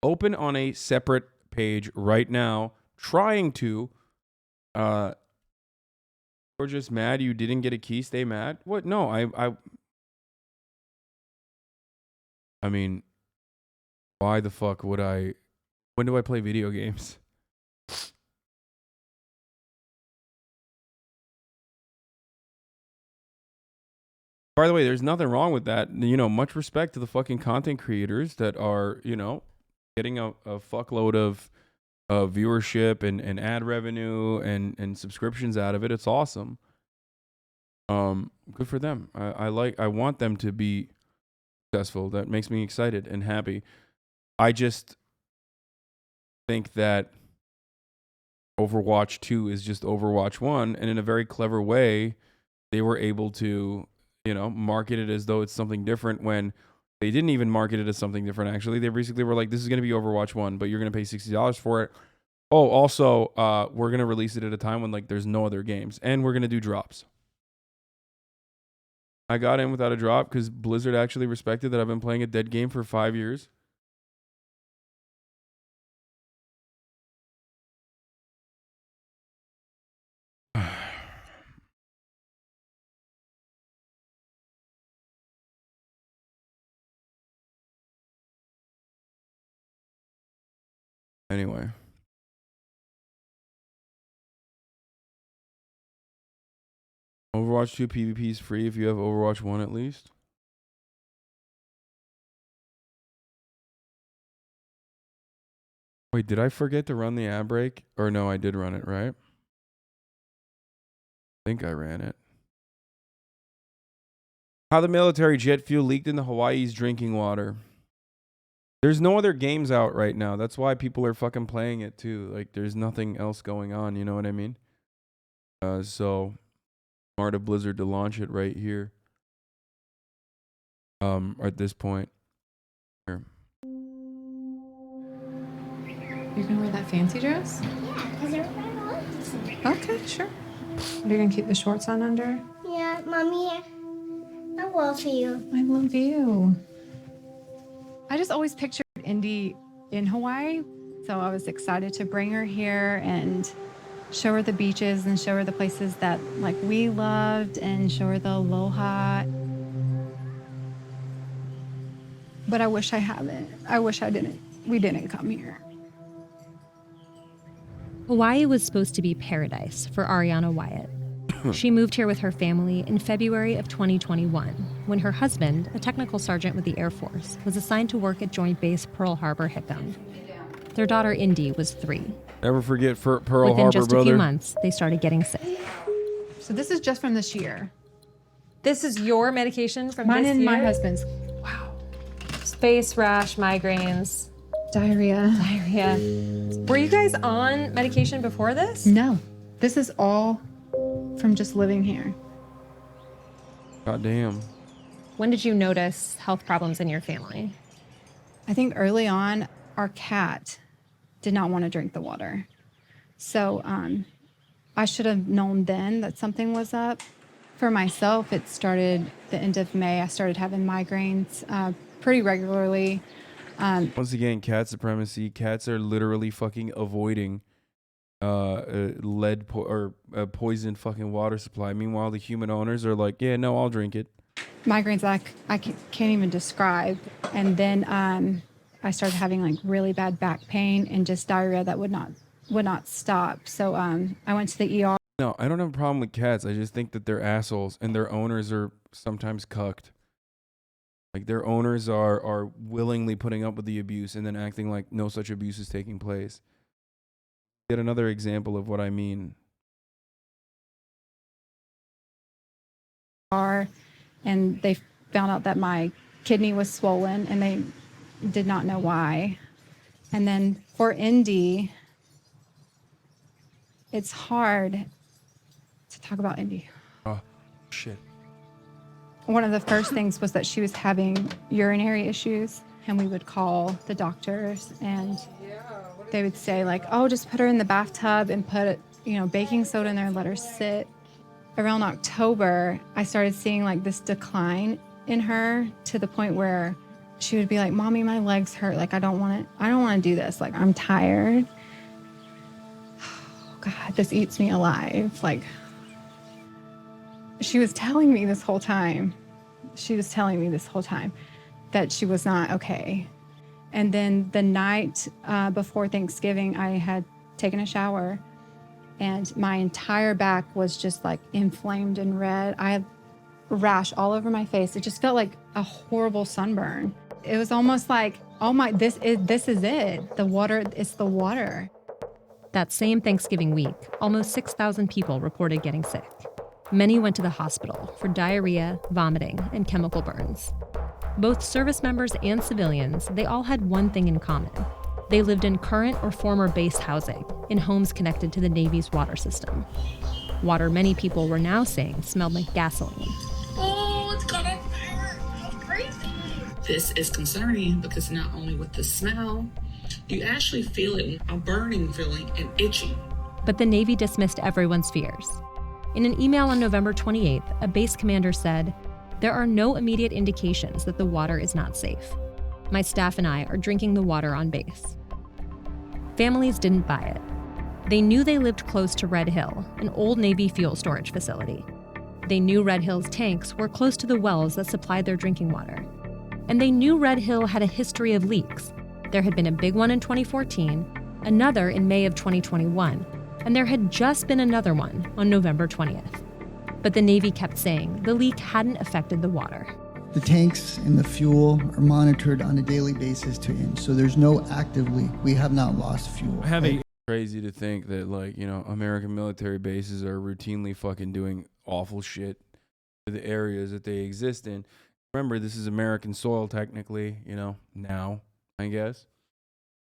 open on a separate page right now, trying to. You're just mad you didn't get a key. Stay mad. What? No, I mean, why the fuck would I? When do I play video games? By the way, there's nothing wrong with that. You know, much respect to the fucking content creators that are, you know, getting a fuckload of viewership and ad revenue and subscriptions out of it. It's awesome. Good for them. I want them to be successful. That makes me excited and happy. I just think that Overwatch 2 is just Overwatch 1, and in a very clever way, they were able to, you know, market it as though it's something different when they didn't even market it as something different. Actually, they basically were like, this is going to be Overwatch 1, but you're going to pay $60 for it. Oh, also, we're going to release it at a time when like there's no other games, and we're going to do drops. I got in without a drop because Blizzard actually respected that I've been playing a dead game for 5 years. Anyway. Overwatch 2 PvP is free if you have Overwatch 1 at least. Wait, did I forget to run the ad break? Or no, I did run it, right? I think I ran it. How the military jet fuel leaked into Hawaii's drinking water. There's no other games out right now. That's why people are fucking playing it too. Like, there's nothing else going on. You know what I mean? So smart of Blizzard to launch it right here. At this point. Here. You're gonna wear that fancy dress? Yeah, because everybody wants it. Okay, sure. Are you gonna keep the shorts on under? Yeah, Mommy, I love you. I love you. I just always pictured Indy in Hawaii, so I was excited to bring her here and show her the beaches and show her the places that like we loved and show her the aloha. But I wish I haven't. I wish I didn't. We didn't come here. Hawaii was supposed to be paradise for Ariana Wyatt. She moved here with her family in February of 2021, when her husband, a technical sergeant with the Air Force, was assigned to work at Joint Base Pearl Harbor Hickam. Their daughter, Indy, was 3. Never forget Pearl Within Harbor, just brother. a few months, they started getting sick. So this is just from this year. This is your medication from Mine this and year? my husband's. Wow. Face rash, migraines, Diarrhea. diarrhea. Were you guys on medication before this? No. This is all from just living here. God damn. When did you notice health problems in your family? I think early on, our cat did not want to drink the water. So I should have known then that something was up. For myself, it started the end of May. I started having migraines pretty regularly. Once again, cat supremacy. Cats are literally fucking avoiding poisoned fucking water supply. Meanwhile, the human owners are like, yeah, no, I'll drink it. Migraines I can't even describe. And then I started having like really bad back pain and just diarrhea that would not stop. So I went to the ER. No, I don't have a problem with cats. I just think that they're assholes and their owners are sometimes cucked. Like their owners are willingly putting up with the abuse and then acting like no such abuse is taking place. Get another example of what I mean. And they found out that my kidney was swollen and they did not know why. And then for Indy, it's hard to talk about Indy. Oh, shit. One of the first things was that she was having urinary issues, and we would call the doctors and they would say like, oh, just put her in the bathtub and put, baking soda in there and let her sit. Around October, I started seeing like this decline in her to the point where she would be like, "Mommy, my legs hurt. Like, I don't want to do this. Like, I'm tired." Oh, God, this eats me alive. Like, she was telling me this whole time. That she was not okay. And then the night before Thanksgiving, I had taken a shower and my entire back was just like inflamed and red. I had rash all over my face. It just felt like a horrible sunburn. It was almost like, oh my, this is it. The water, it's the water. That same Thanksgiving week, almost 6,000 people reported getting sick. Many went to the hospital for diarrhea, vomiting, and chemical burns. Both service members and civilians, they all had one thing in common. They lived in current or former base housing in homes connected to the Navy's water system. Water many people were now saying smelled like gasoline. Oh, it's got on fire. That's crazy. This is concerning because not only with the smell, you actually feel it, a burning feeling and itching. But the Navy dismissed everyone's fears. In an email on November 28th, a base commander said, "There are no immediate indications that the water is not safe. My staff and I are drinking the water on base." Families didn't buy it. They knew they lived close to Red Hill, an old Navy fuel storage facility. They knew Red Hill's tanks were close to the wells that supplied their drinking water. And they knew Red Hill had a history of leaks. There had been a big one in 2014, another in May of 2021, and there had just been another one on November 20th. But the Navy kept saying the leak hadn't affected the water. The tanks and the fuel are monitored on a daily basis to end, so there's no active leak. We have not lost fuel. Crazy to think that, like, you know, American military bases are routinely fucking doing awful shit to the areas that they exist in. Remember, this is American soil technically, you know, now, I guess.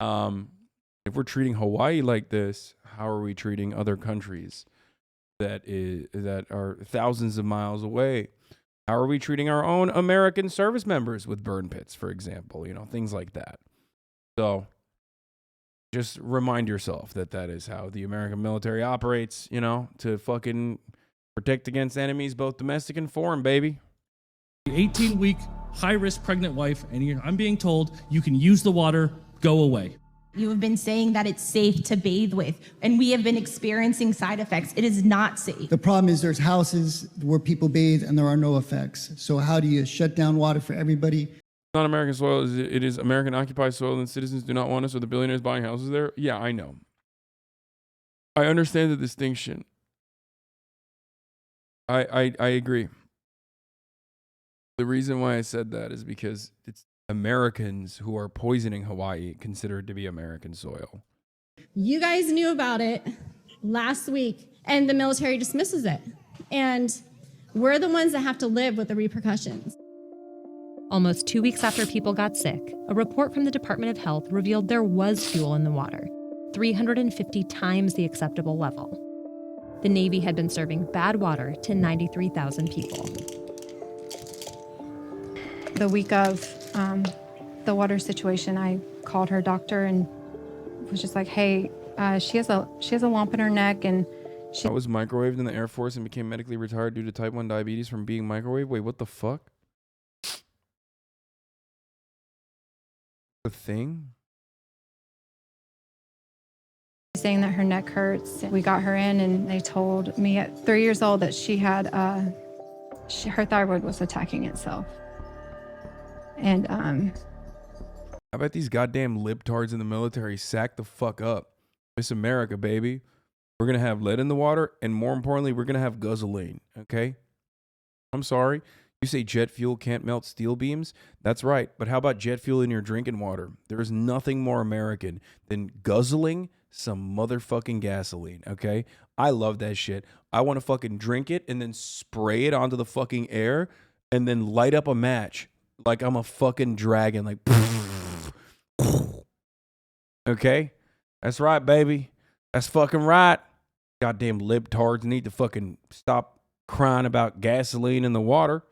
If we're treating Hawaii like this, how are we treating other countries that are thousands of miles away? How are we treating our own American service members with burn pits, for example? You know, things like that. So just remind yourself that is how the American military operates, you know, to fucking protect against enemies, both domestic and foreign, baby. 18-week, high-risk pregnant wife, and I'm being told you can use the water, go away. You have been saying that it's safe to bathe with, and we have been experiencing side effects. It is not safe. The problem is there's houses where people bathe and there are no effects. So how do you shut down water for everybody? It's not American soil. It is American occupied soil, and citizens do not want us, or the billionaires buying houses there. Yeah, I know. I understand the distinction. I agree. The reason why I said that is because it's Americans who are poisoning Hawaii considered to be American soil. You guys knew about it last week, and the military dismisses it. And we're the ones that have to live with the repercussions. Almost 2 weeks after people got sick, a report from the Department of Health revealed there was fuel in the water, 350 times the acceptable level. The Navy had been serving bad water to 93,000 people. The week of the water situation, I called her doctor and was just like, "Hey, she has a lump in her neck, and I was microwaved in the Air Force and became medically retired due to type 1 diabetes from being microwaved." Wait, what the fuck? The thing? saying that her neck hurts. We got her in, and they told me at 3 years old that she had her thyroid was attacking itself. And I bet these goddamn libtards in the military sack the fuck up. Miss America, baby. We're going to have lead in the water, and more importantly, we're going to have guzzling, okay? I'm sorry. You say jet fuel can't melt steel beams? That's right. But how about jet fuel in your drinking water? There is nothing more American than guzzling some motherfucking gasoline, okay? I love that shit. I want to fucking drink it and then spray it onto the fucking air and then light up a match like I'm a fucking dragon, like, okay? That's right, baby. That's fucking right. Goddamn libtards need to fucking stop crying about gasoline in the water.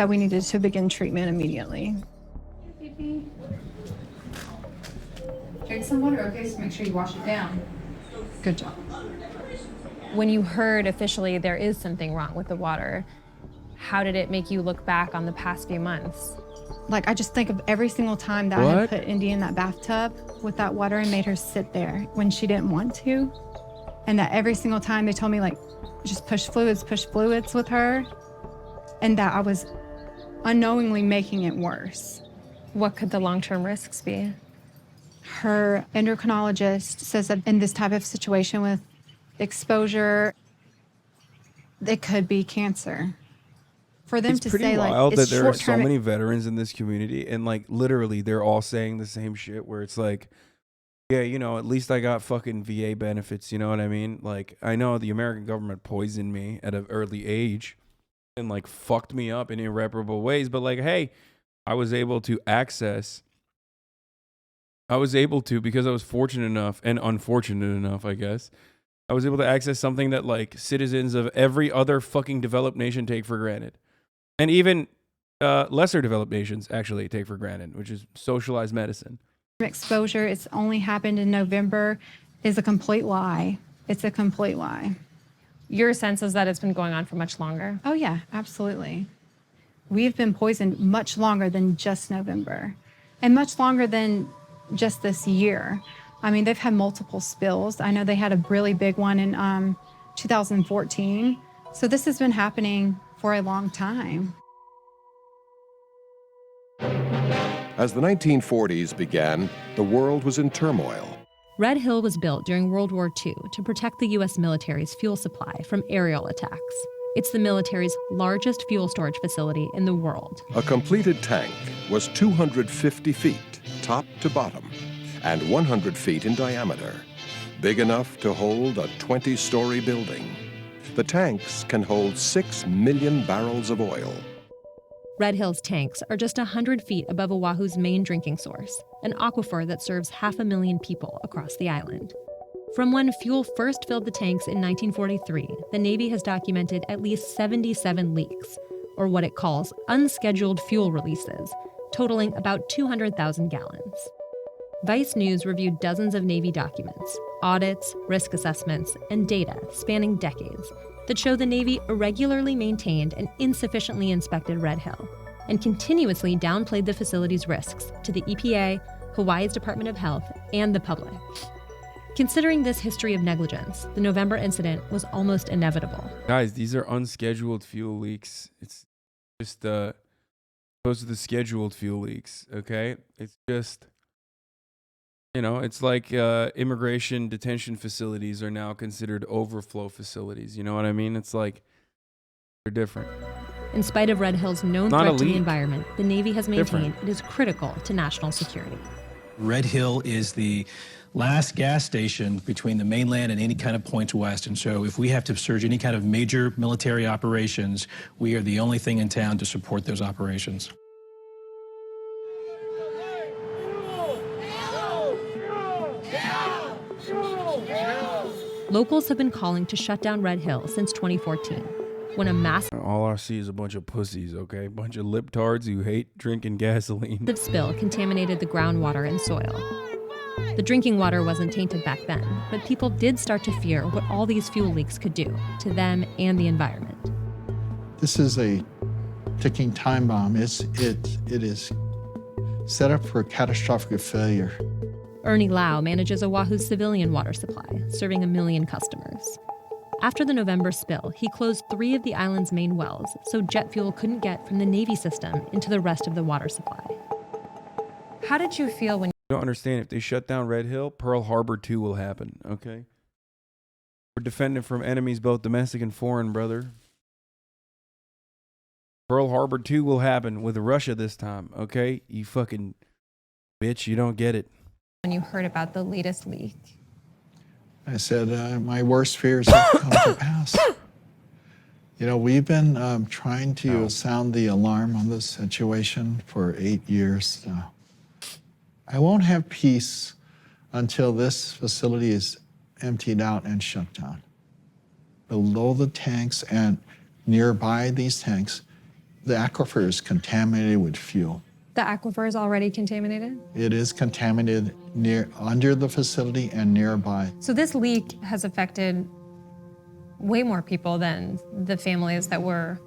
that we needed to begin treatment immediately. Drink some water, okay? So make sure you wash it down. Good job. When you heard officially there is something wrong with the water, how did it make you look back on the past few months? Like, I just think of every single time that I had What? put Indy in that bathtub with that water and made her sit there when she didn't want to. And that every single time they told me, like, just push fluids with her. And that I was unknowingly making it worse. What could the long-term risks be? Her endocrinologist says that in this type of situation with exposure, it could be cancer. For them It's to pretty say, wild like, that it's there are so short-term. many veterans in this community, and like literally they're all saying the same shit where it's like, yeah, you know, at least I got fucking VA benefits, you know what I mean? Like, I know the American government poisoned me at an early age and like fucked me up in irreparable ways, but like, hey, I was able to because I was fortunate enough and unfortunate enough, I guess. I was able to access something that like citizens of every other fucking developed nation take for granted. And even lesser developed nations actually take for granted, which is socialized medicine. Exposure, it's only happened in November, is a complete lie. It's a complete lie. Your sense is that it's been going on for much longer? Oh, yeah, absolutely. We've been poisoned much longer than just November and much longer than just this year. I mean, they've had multiple spills. I know they had a really big one in 2014. So this has been happening for a long time. As the 1940s began, the world was in turmoil. Red Hill was built during World War II to protect the U.S. military's fuel supply from aerial attacks. It's the military's largest fuel storage facility in the world. A completed tank was 250 feet, top to bottom, and 100 feet in diameter, big enough to hold a 20-story building. The tanks can hold 6 million barrels of oil. Red Hill's tanks are just 100 feet above Oahu's main drinking source, an aquifer that serves 500,000 people across the island. From when fuel first filled the tanks in 1943, the Navy has documented at least 77 leaks, or what it calls unscheduled fuel releases, totaling about 200,000 gallons. Vice News reviewed dozens of Navy documents, audits, risk assessments, and data spanning decades that show the Navy irregularly maintained and insufficiently inspected Red Hill and continuously downplayed the facility's risks to the EPA, Hawaii's Department of Health, and the public. Considering this history of negligence, the November incident was almost inevitable. Guys, these are unscheduled fuel leaks. It's just opposed to the scheduled fuel leaks, okay? It's just, you know, it's like immigration detention facilities are now considered overflow facilities. You know what I mean? It's like they're different. In spite of Red Hill's known Not a threat to the leak. environment, the Navy has maintained Different. it is critical to national security. Red Hill is the last gas station between the mainland and any kind of points west. And so if we have to surge any kind of major military operations, we are the only thing in town to support those operations. Locals have been calling to shut down Red Hill since 2014, when a massive All I see is a bunch of pussies, okay? A bunch of libtards who hate drinking gasoline. spill contaminated the groundwater and soil. The drinking water wasn't tainted back then, but people did start to fear what all these fuel leaks could do to them and the environment. This is a ticking time bomb. It is set up for catastrophic failure. Ernie Lau manages Oahu's civilian water supply, serving 1 million customers. After the November spill, he closed 3 of the island's main wells so jet fuel couldn't get from the Navy system into the rest of the water supply. How did you feel when You don't understand. If they shut down Red Hill, Pearl Harbor 2 will happen, okay? We're defending from enemies both domestic and foreign, brother. Pearl Harbor 2 will happen with Russia this time, okay? You fucking bitch, you don't get it. you heard about the latest leak? I said, my worst fears have come to pass. You know, we've been trying to sound the alarm on this situation for 8 years now. I won't have peace until this facility is emptied out and shut down. Below the tanks and nearby these tanks, the aquifer is contaminated with fuel. The aquifer is already contaminated? It is contaminated under the facility and nearby. So this leak has affected way more people than the families that were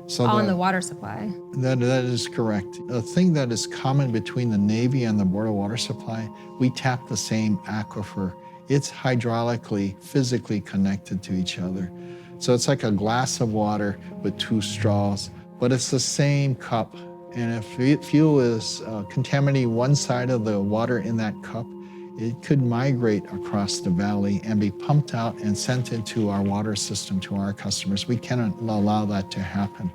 So on the water supply. That is correct. The thing that is common between the Navy and the Board of Water Supply, we tap the same aquifer. It's hydraulically, physically connected to each other. So it's like a glass of water with two straws, but it's the same cup. And if fuel is contaminating one side of the water in that cup, it could migrate across the valley and be pumped out and sent into our water system to our customers. We cannot allow that to happen.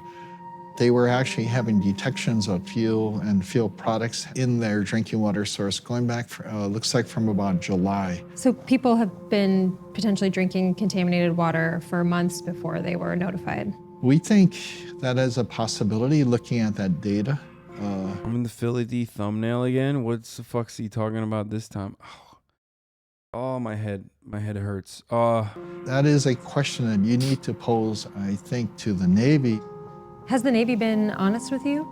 They were actually having detections of fuel and fuel products in their drinking water source going back, looks like from about July. So people have been potentially drinking contaminated water for months before they were notified. We think that is a possibility looking at that data. I'm in the Philly D thumbnail again. What's the fuck's he talking about this time? Oh, my head hurts. That is a question that you need to pose, I think, to the Navy. Has the Navy been honest with you?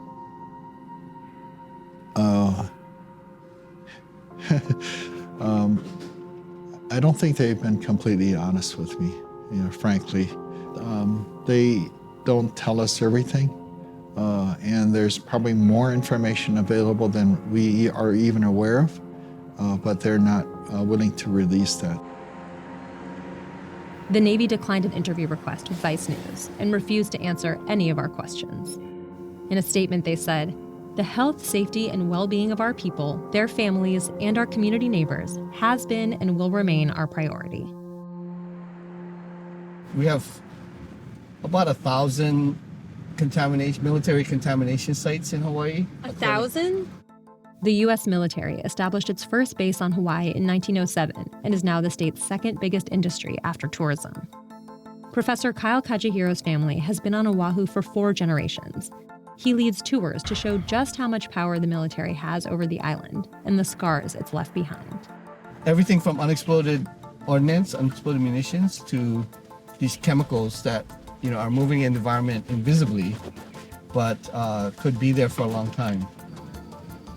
I don't think they've been completely honest with me, frankly. They don't tell us everything. And there's probably more information available than we are even aware of, but they're not willing to release that. The Navy declined an interview request with Vice News and refused to answer any of our questions. In a statement, they said, "The health, safety, and well-being of our people, their families, and our community neighbors has been and will remain our priority." We have about 1,000 military contamination sites in Hawaii. 1,000? The U.S. military established its first base on Hawaii in 1907 and is now the state's second biggest industry after tourism. Professor Kyle Kajihiro's family has been on Oahu for 4 generations. He leads tours to show just how much power the military has over the island and the scars it's left behind. Everything from unexploded ordnance, unexploded munitions, to these chemicals that are moving in the environment invisibly, but could be there for a long time.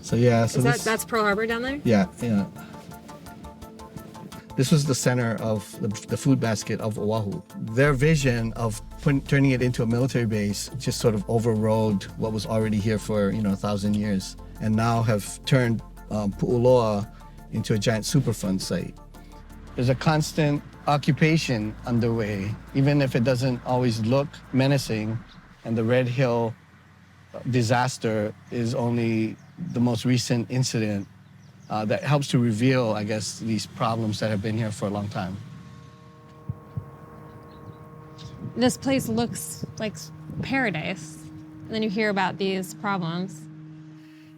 So yeah, That's Pearl Harbor down there? Yeah. This was the center of the food basket of Oahu. Their vision of turning it into a military base just sort of overrode what was already here for 1,000 years, and now have turned Pu'uloa into a giant Superfund site. There's a constant occupation underway, even if it doesn't always look menacing, and the Red Hill disaster is only the most recent incident that helps to reveal, I guess, these problems that have been here for a long time. This place looks like paradise, and then you hear about these problems.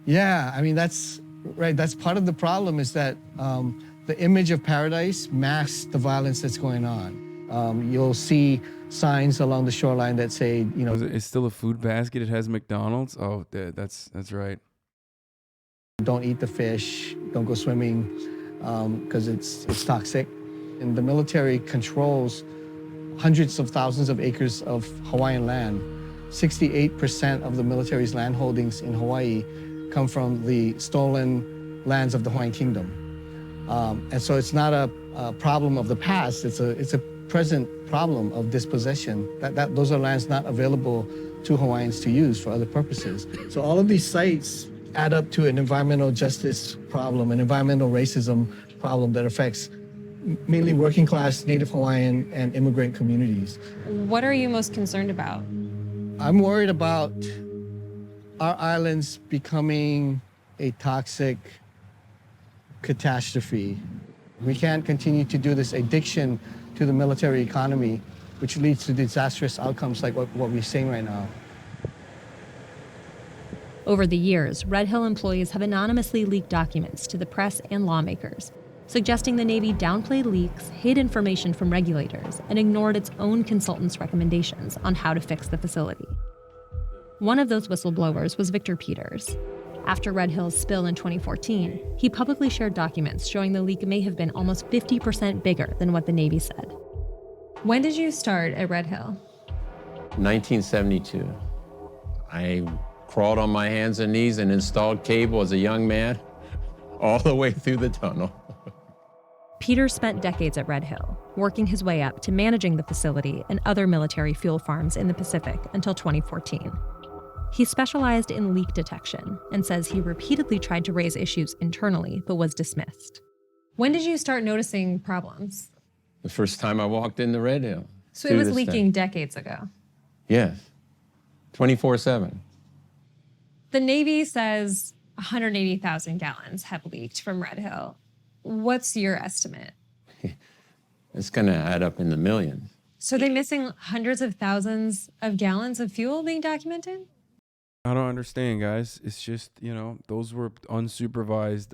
Yeah, I mean, that's right. That's part of the problem, is that the image of paradise masks the violence that's going on. You'll see signs along the shoreline that say, it's still a food basket. It has McDonald's. Oh, that's right. Don't eat the fish. Don't go swimming because it's toxic. And the military controls hundreds of thousands of acres of Hawaiian land. 68% of the military's land holdings in Hawaii come from the stolen lands of the Hawaiian Kingdom. And so it's not a problem of the past, it's a present problem of dispossession. Those are lands not available to Hawaiians to use for other purposes. So all of these sites add up to an environmental justice problem, an environmental racism problem that affects mainly working class Native Hawaiian and immigrant communities. What are you most concerned about? I'm worried about our islands becoming a toxic catastrophe. We can't continue to do this addiction to the military economy, which leads to disastrous outcomes like what we're seeing right now. Over the years, Red Hill employees have anonymously leaked documents to the press and lawmakers, suggesting the Navy downplayed leaks, hid information from regulators, and ignored its own consultants' recommendations on how to fix the facility. One of those whistleblowers was Victor Peters. After Red Hill's spill in 2014, he publicly shared documents showing the leak may have been almost 50% bigger than what the Navy said. When did you start at Red Hill? 1972. I crawled on my hands and knees and installed cable as a young man all the way through the tunnel. Peter spent decades at Red Hill, working his way up to managing the facility and other military fuel farms in the Pacific until 2014. He specialized in leak detection and says he repeatedly tried to raise issues internally but was dismissed. When did you start noticing problems? The first time I walked into Red Hill. So it was leaking decades ago. Yes, 24/7. The Navy says 180,000 gallons have leaked from Red Hill. What's your estimate? It's going to add up in the millions. So are they missing hundreds of thousands of gallons of fuel being documented? I don't understand, guys. It's just, those were unsupervised